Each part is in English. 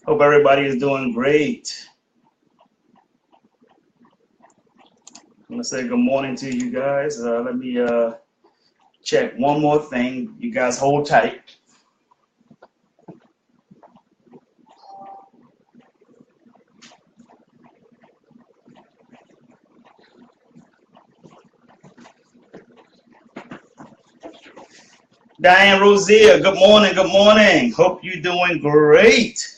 Hope everybody is doing great. I'm gonna say good morning to you guys. Let me check one more thing. You guys hold tight. Diane Rosier, good morning, good morning. Hope you're doing great.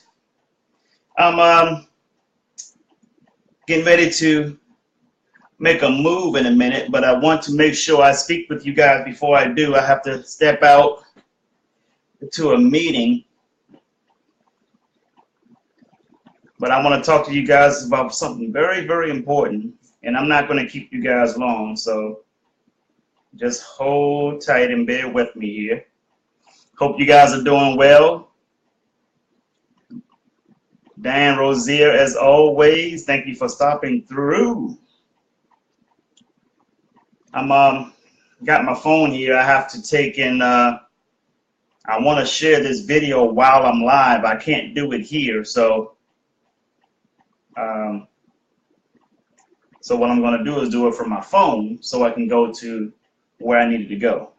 I'm getting ready to make a move in a minute, but I want to make sure I speak with you guys before I do. I have to step out to a meeting, but I want to talk to you guys about something very, very important, and I'm not going to keep you guys long, so just hold tight and bear with me here. Hope you guys are doing well. Dan Rosier, as always, thank you for stopping through. I'm got my phone here. I have to take in. I want to share this video while I'm live. I can't do it here, so so what I'm going to do is do it from my phone, so I can go to where I needed to go.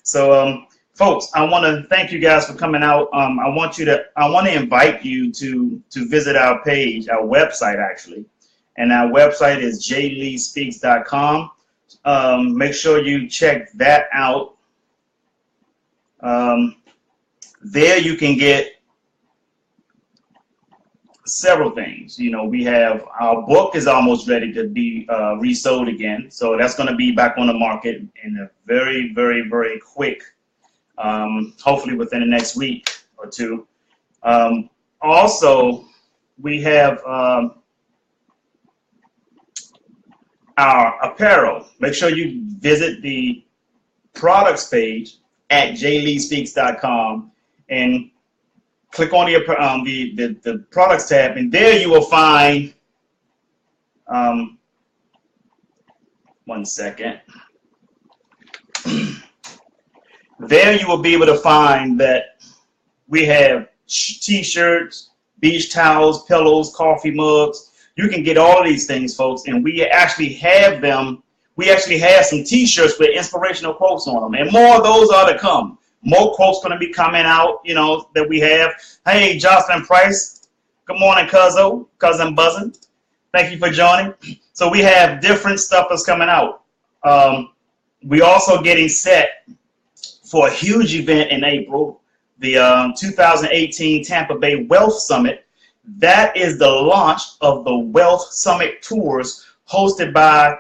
So, folks, I want to thank you guys for coming out. I want to invite you to visit our page, our website actually, and our website is jleespeaks.com. Make sure you check that out. There you can get several things. You know, we have our book is almost ready to be resold again, so that's going to be back on the market in a very, very, very quick, hopefully within the next week or two. Also, we have our apparel. Make sure you visit the products page at jleespeaks.com and click on the products tab, and there you will find, one second. There you will be able to find that we have t-shirts, beach towels, pillows, coffee mugs. You can get all of these things, folks, and we actually have them. We actually have some t-shirts with inspirational quotes on them, and more of those are to come. More quotes going to be coming out, you know, that we have. Hey, Jocelyn Price. Good morning, Cousin Buzzin'. Thank you for joining. So we have different stuff that's coming out. We also getting set for a huge event in April, the 2018 Tampa Bay Wealth Summit. That is the launch of the Wealth Summit Tours hosted by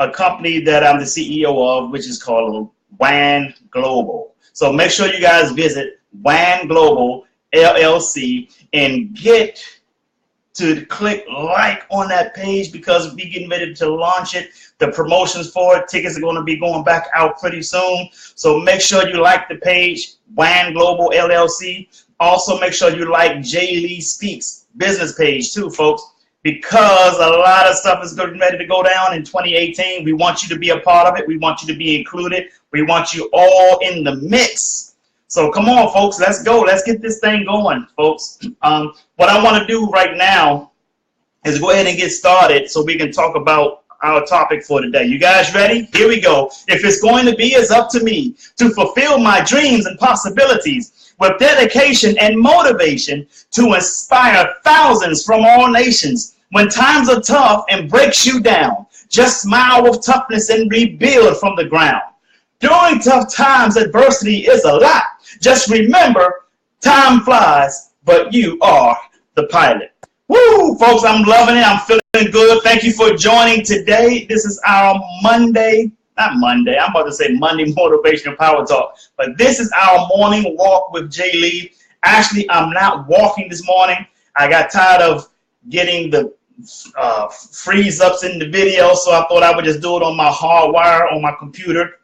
a company that I'm the CEO of, which is called WAN Global. So make sure you guys visit WAN Global LLC and get to click like on that page, because we're getting ready to launch it. The promotions for it, tickets are going to be going back out pretty soon. So make sure you like the page, WAN Global LLC. Also make sure you like J. Lee Speaks business page too, folks, because a lot of stuff is getting ready to go down in 2018. We want you to be a part of it. We want you to be included. We want you all in the mix. So come on, folks, let's go. Let's get this thing going, folks. What I want to do right now is go ahead and get started so we can talk about our topic for today. You guys ready? Here we go. If it's going to be, it's up to me to fulfill my dreams and possibilities with dedication and motivation to inspire thousands from all nations. When times are tough and breaks you down, just smile with toughness and rebuild from the ground. During tough times, adversity is a lot. Just remember, time flies, but you are the pilot. Woo, folks, I'm loving it. I'm feeling good. Thank you for joining today. This is our Monday, not Monday, I'm about to say Monday Motivational Power Talk, but this is our morning walk with Jay Lee. Actually, I'm not walking this morning. I got tired of getting the freeze ups in the video, so I thought I would just do it on my hard wire on my computer,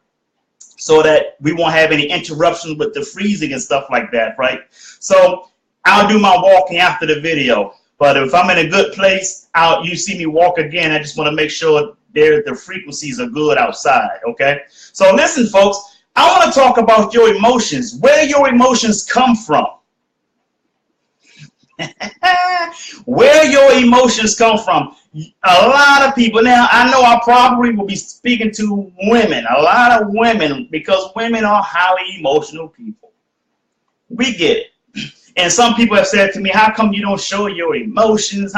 so that we won't have any interruptions with the freezing and stuff like that, right? So I'll do my walking after the video. But if I'm in a good place, you see me walk again, I just want to make sure the frequencies are good outside, okay? So listen, folks, I want to talk about your emotions, where your emotions come from. Where your emotions come from. A lot of people, now I know I probably will be speaking to women, a lot of women, because women are highly emotional people. We get it. And some people have said to me, how come you don't show your emotions?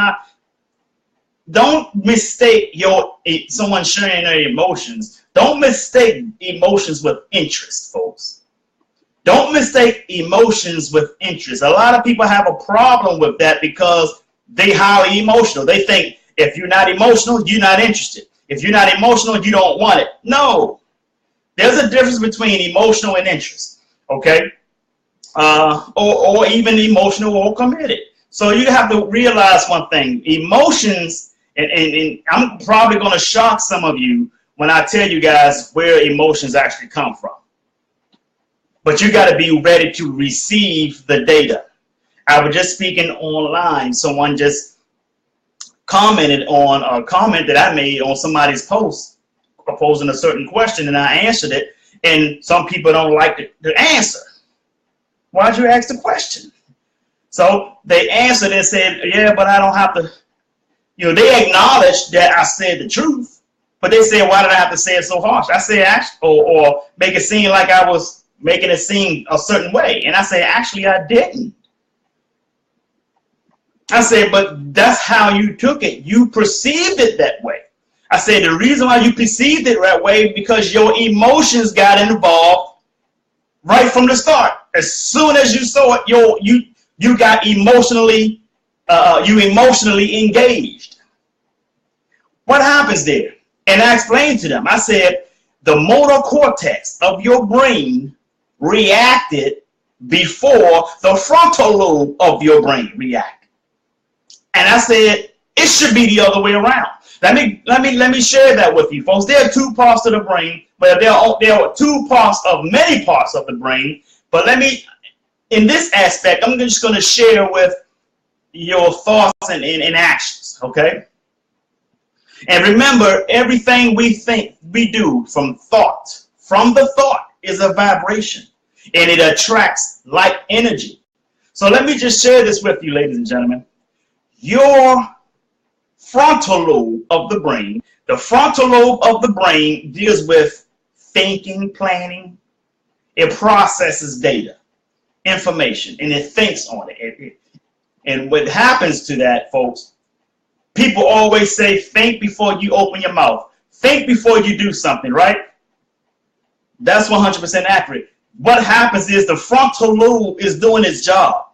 Don't mistake someone sharing their emotions. Don't mistake emotions with interest, folks. Don't mistake emotions with interest. A lot of people have a problem with that because they're highly emotional. They think if you're not emotional, you're not interested. If you're not emotional, you don't want it. No. There's a difference between emotional and interest, okay? Or even emotional or committed. So you have to realize one thing. Emotions, and I'm probably going to shock some of you when I tell you guys where emotions actually come from. But you got to be ready to receive the data. I was just speaking online. Someone just commented on a comment that I made on somebody's post posing a certain question, and I answered it. And some people don't like the answer. Why'd you ask the question? So they answered and said, yeah, but I don't have to. You know, they acknowledged that I said the truth, but they said, why did I have to say it so harsh? I said, or make it seem like I was making it seem a certain way. And I said, actually, I didn't. I said, but that's how you took it. You perceived it that way. I said, the reason why you perceived it that way because your emotions got involved right from the start. As soon as you saw it, you got emotionally engaged. What happens there? And I explained to them. I said, the motor cortex of your brain reacted before the frontal lobe of your brain reacted. And I said, it should be the other way around. Let me share that with you, folks. There are two parts of the brain, but there are two parts of many parts of the brain. But in this aspect, I'm just going to share with your thoughts and actions, okay? And remember, everything we think, we do from the thought is a vibration, and it attracts like energy. So let me just share this with you, ladies and gentlemen. Your frontal lobe of the brain, the frontal lobe of the brain deals with thinking, planning. It processes data, information, and it thinks on it. And what happens to that, folks, people always say, think before you open your mouth. Think before you do something, right? That's 100% accurate. What happens is the frontal lobe is doing its job.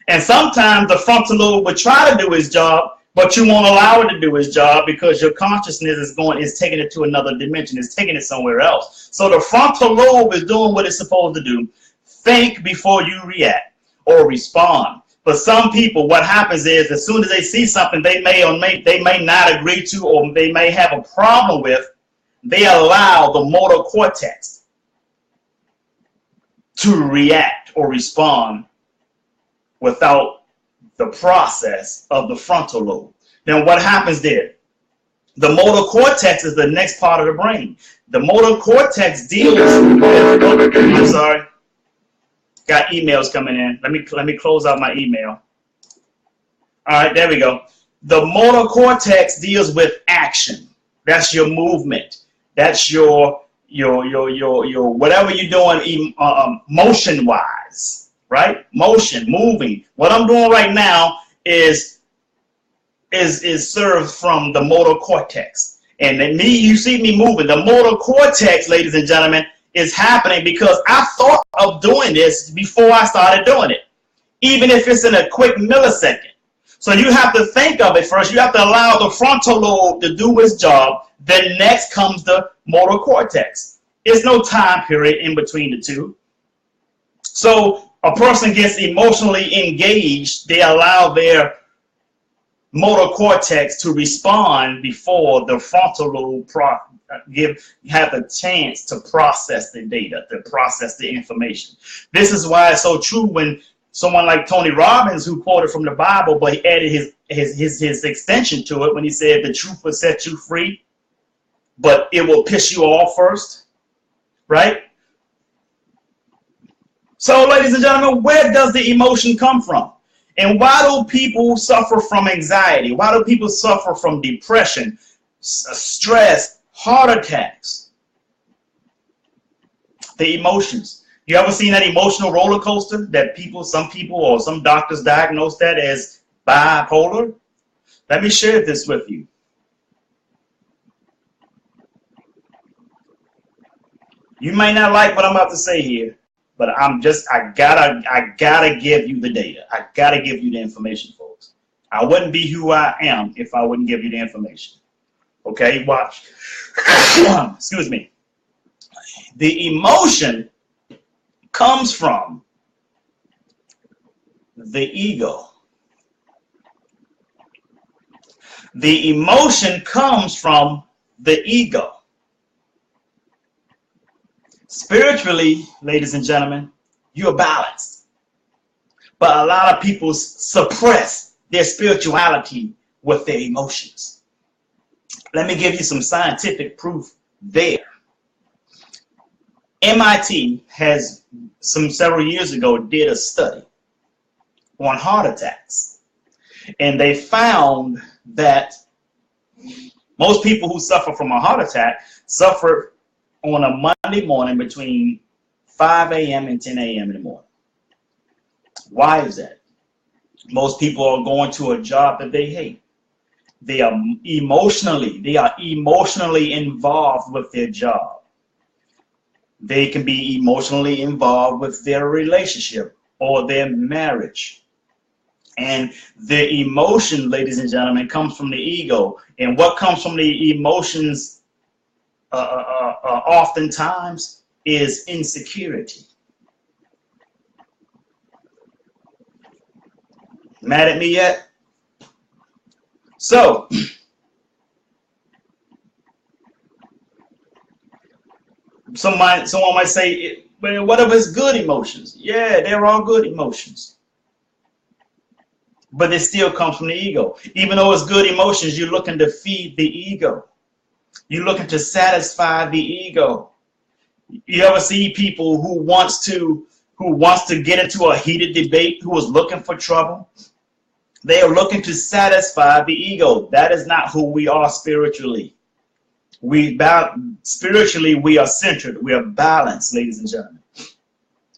And sometimes the frontal lobe will try to do its job, but you won't allow it to do its job because your consciousness is taking it to another dimension. It's taking it somewhere else. So the frontal lobe is doing what it's supposed to do. Think before you react or respond. But some people, what happens is as soon as they see something they may not agree to or they may have a problem with, they allow the motor cortex to react or respond without the process of the frontal lobe. Now, what happens there? The motor cortex is the next part of the brain. The motor cortex deals with, I'm sorry, got emails coming in. Let me close out my email. All right, there we go. The motor cortex deals with action. That's your movement. That's your whatever you're doing motion wise, right? Motion, moving. What I'm doing right now is served from the motor cortex. And you see me moving. The motor cortex, ladies and gentlemen, is happening because I thought of doing this before I started doing it, even if it's in a quick millisecond. So you have to think of it first. You have to allow the frontal lobe to do its job. Then next comes the motor cortex. There's no time period in between the two. So a person gets emotionally engaged. They allow their motor cortex to respond before the frontal lobe have a chance to process the data, to process the information. This is why it's so true when someone like Tony Robbins, who quoted from the Bible, but he added his extension to it when he said the truth will set you free, but it will piss you off first, right? So, ladies and gentlemen, where does the emotion come from? And why do people suffer from anxiety? Why do people suffer from depression, stress, heart attacks? The emotions. You ever seen that emotional roller coaster that some people or some doctors diagnose that as bipolar? Let me share this with you. You may not like what I'm about to say here, but I gotta give you the data. I gotta give you the information, folks. I wouldn't be who I am if I wouldn't give you the information. Okay, watch. Excuse me. The emotion comes from the ego. The emotion comes from the ego. Spiritually, ladies and gentlemen, you're balanced. But a lot of people suppress their spirituality with their emotions. Let me give you some scientific proof there. MIT has several years ago did a study on heart attacks. And they found that most people who suffer from a heart attack suffer on a Monday morning between 5 a.m. and 10 a.m. in the morning. Why is that? Most people are going to a job that they hate. They are emotionally involved with their job. They can be emotionally involved with their relationship or their marriage. And the emotion, ladies and gentlemen, comes from the ego. And what comes from the emotions oftentimes is insecurity. Mad at me yet? So, someone might say, well, what if it's good emotions? Yeah, they're all good emotions. But it still comes from the ego. Even though it's good emotions, you're looking to feed the ego. You're looking to satisfy the ego. You ever see people who wants to get into a heated debate, who is looking for trouble? They are looking to satisfy the ego. That is not who we are spiritually. Spiritually, we are centered. We are balanced, ladies and gentlemen.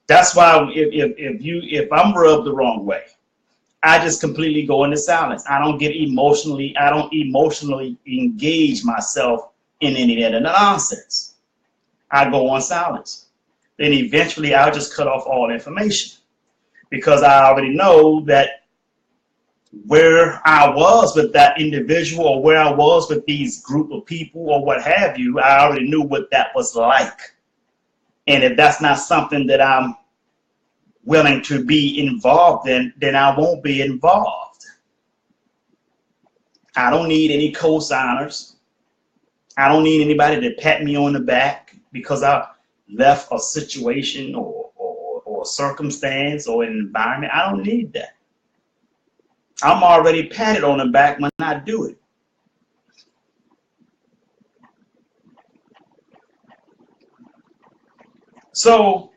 That's why if I'm rubbed the wrong way, I just completely go into silence. I don't emotionally engage myself in any of the nonsense. I go on silence. Then eventually I'll just cut off all information, because I already know that where I was with that individual, or where I was with these group of people, or what have you, I already knew what that was like. And if that's not something that I'm willing to be involved in, then I won't be involved. I don't need any co-signers. I don't need anybody to pat me on the back because I left a situation or circumstance or an environment. I don't need that. I'm already patted on the back when I do it. So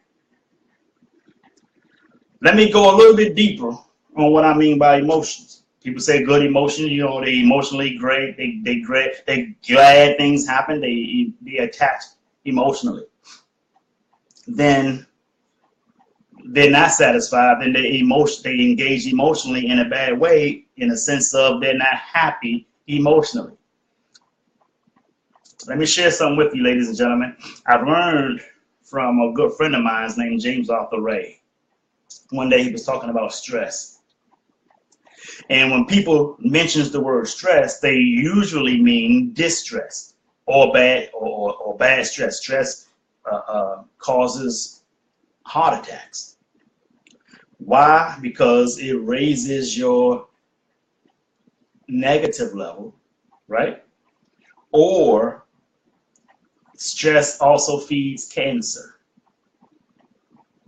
let me go a little bit deeper on what I mean by emotions. People say good emotions, they emotionally great, they glad things happen, they attach emotionally. Then they're not satisfied, then they engage emotionally in a bad way, in a sense of they're not happy emotionally. Let me share something with you, ladies and gentlemen. I've learned from a good friend of mine named James Arthur Ray. One day he was talking about stress. And when people mention the word stress, they usually mean distress or bad stress. Stress causes heart attacks. Why? Because it raises your negative level, right? Or stress also feeds cancer,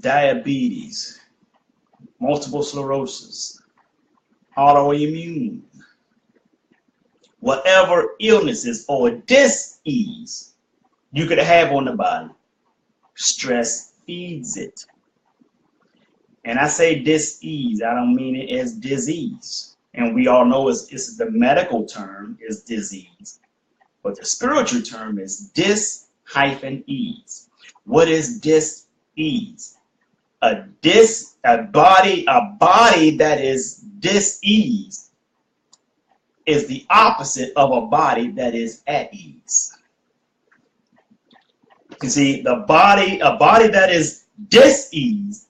diabetes, multiple sclerosis, autoimmune, whatever illnesses or dis-ease you could have on the body, stress feeds it. And I say dis-ease, I don't mean it as disease. And we all know it's the medical term is disease. But the spiritual term is dis-ease. What is dis-ease? A body that is dis-ease is the opposite of a body that is at ease. You see, a body that is dis-ease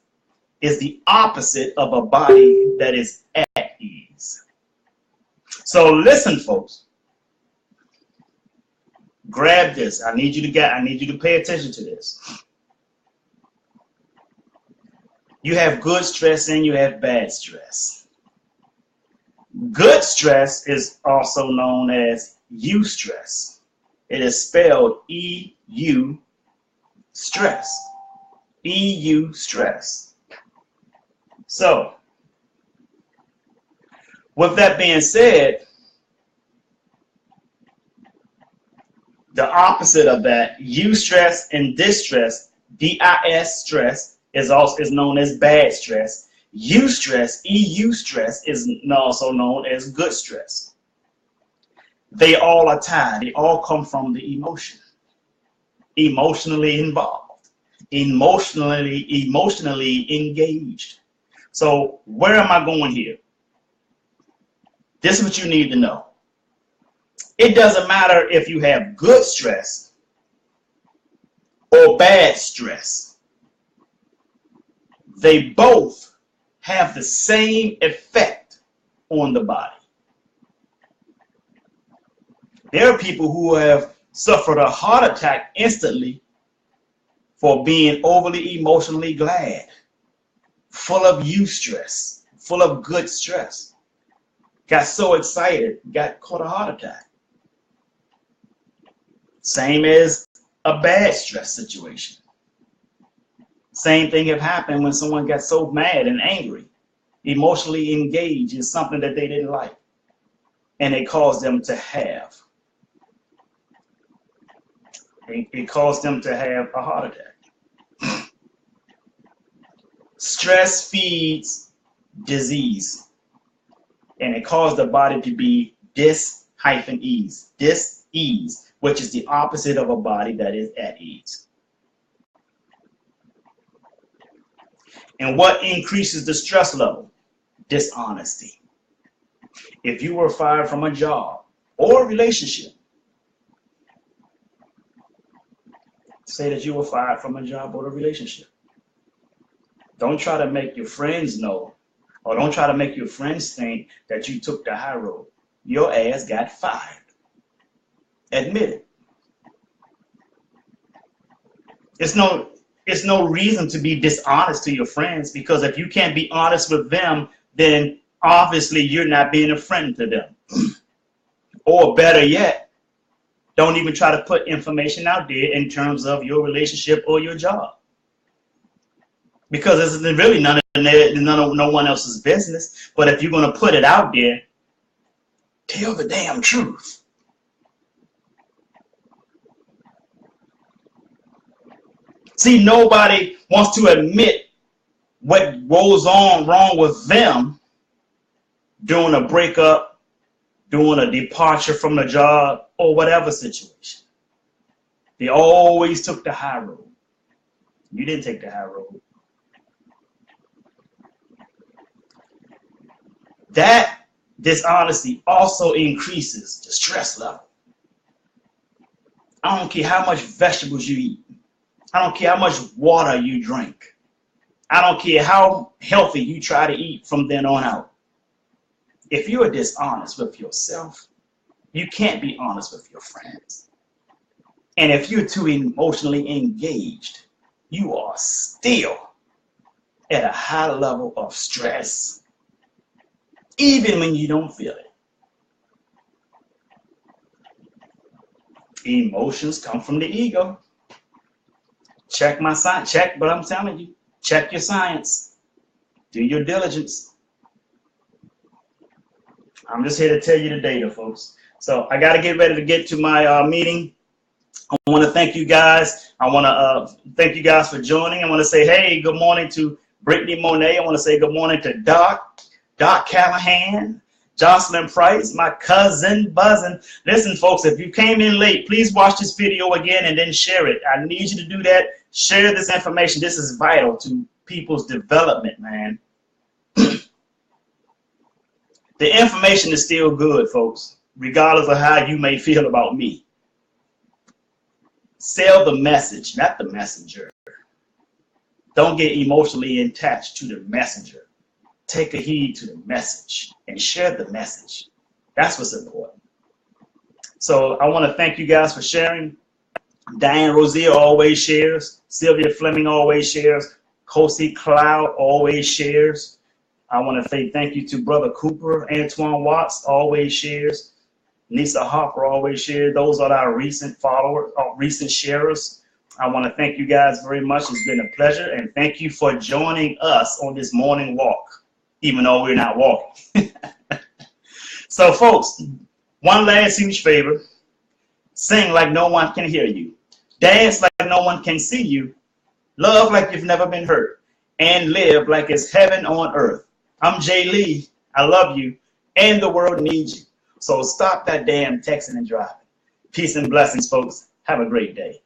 is the opposite of a body that is at ease. So listen, folks. Grab this. I need you to pay attention to this. You have good stress and you have bad stress. Good stress is also known as eustress. It is spelled E-U stress. E-U stress. So, with that being said, the opposite of that, eustress and distress, D-I-S stress, is known as bad stress. Eustress, E-U stress, is also known as good stress. They all are tied. They all come from the emotion. Emotionally involved. Emotionally engaged. So where am I going here? This is what you need to know. It doesn't matter if you have good stress or bad stress. They both have the same effect on the body. There are people who have suffered a heart attack instantly for being overly emotionally glad, full of eustress, full of good stress. Got so excited, caught a heart attack. Same as a bad stress situation. Same thing have happened when someone got so mad and angry, emotionally engaged in something that they didn't like, and it caused them to have. It caused them to have a heart attack. Stress feeds disease, and it caused the body to be dis-ease, dis-ease, which is the opposite of a body that is at ease. And what increases the stress level? Dishonesty. If you were fired from a job or a relationship, say that you were fired from a job or a relationship. Don't try to make your friends know, or don't try to make your friends think that you took the high road. Your ass got fired. Admit it. It's no reason to be dishonest to your friends, because if you can't be honest with them, then obviously you're not being a friend to them. Or better yet, don't even try to put information out there in terms of your relationship or your job, because it's really no one else's business. But if you're going to put it out there, tell the damn truth. See, nobody wants to admit what goes on wrong with them during a breakup, during a departure from the job, or whatever situation. They always took the high road. You didn't take the high road. That dishonesty also increases the stress level. I don't care how much vegetables you eat. I don't care how much water you drink. I don't care how healthy you try to eat from then on out. If you are dishonest with yourself, you can't be honest with your friends. And if you're too emotionally engaged, you are still at a high level of stress, even when you don't feel it. Emotions come from the ego. Check my science. Check, but I'm telling you, check your science. Do your diligence. I'm just here to tell you the data, folks. So I got to get ready to get to my meeting. I want to thank you guys. I want to thank you guys for joining. I want to say, hey, good morning to Brittany Monet. I want to say good morning to Doc Callahan, Jocelyn Price, my cousin Buzzin. Listen, folks, if you came in late, please watch this video again and then share it. I need you to do that. Share this information. This is vital to people's development, man. The information is still good, folks, regardless of how you may feel about me. Sell the message, not the messenger. Don't get emotionally attached to the messenger. Take a heed to the message and share the message. That's what's important. So I want to thank you guys for sharing. Diane Rosier always shares. Sylvia Fleming always shares. Kosi Cloud always shares. I want to say thank you to Brother Cooper. Antoine Watts always shares. Nisa Harper always shares. Those are our recent followers, recent sharers. I want to thank you guys very much. It's been a pleasure. And thank you for joining us on this morning walk, even though we're not walking. So, folks, one last huge favor. Sing like no one can hear you. Dance like no one can see you. Love like you've never been hurt. And live like it's heaven on earth. I'm Jay Lee. I love you. And the world needs you. So stop that damn texting and driving. Peace and blessings, folks. Have a great day.